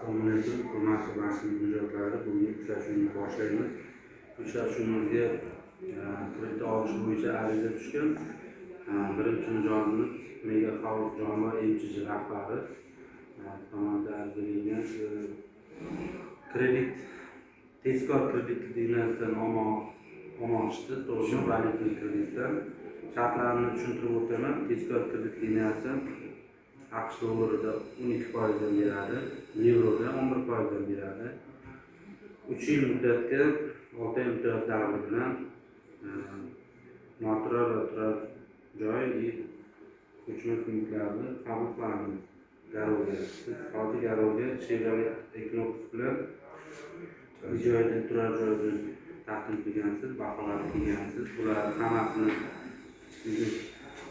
Assalomu alaykum, hurmatli bank mijozlari. Bugungi uchrashuvni boshlaymiz. Uchrashuvimizga kredit olish bo'yicha ariza tushgan. Birinchi mijozimiz Mega House jome MChJ rahbari tomonidan arizalangan kredit tezkor kredit liniyasidan olmoqchisiz, to'g'rimi? Valютный kreditdan shartlarini tushuntirib o'taman. Tezkor kredit liniyasi AQSh dollarida 12% beradi, yevroda 11% beradi. 3 yil muddatga 6 oy imtiyoz davri bilan noturar va turar joy ko'chmas mulklarni qabul qilamiz. Garovga, siz hozir garovga Chevrolet Equinox bilan joyda turar joyni taqdim qilgansiz, baholarni qilgansiz. Bularni hammasini biznes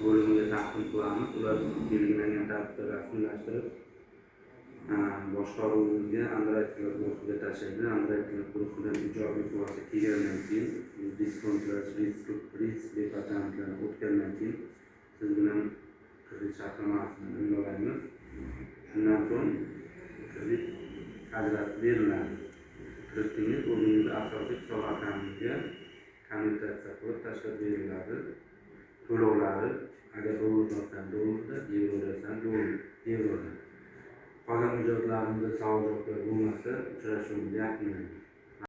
bo'limiga taqdim qilamiz. Ular belgilangan tartibda rasmiylashtirib, boshqaruvimizga Android guruhiga tashlaydi. Android guruhidan ijobiy xulosa kelgandan keyin, diskontlash, risk departamentlardan o'tgandan keyin siz bilan kredit shartnomasini imzolaymiz. Shundan so'ng kredit ajratib beriladi. Kreditingiz o'zingizni asosiy hisob raqamingizga konvertatsiya qilib tashlab beriladi. To'lovlari agar dollardan dollarda, yevrodan yevroda. Qolgan mijozlarimizda savol-javoblar bo'lmasa, uchrashuvimizni yakunlaymiz.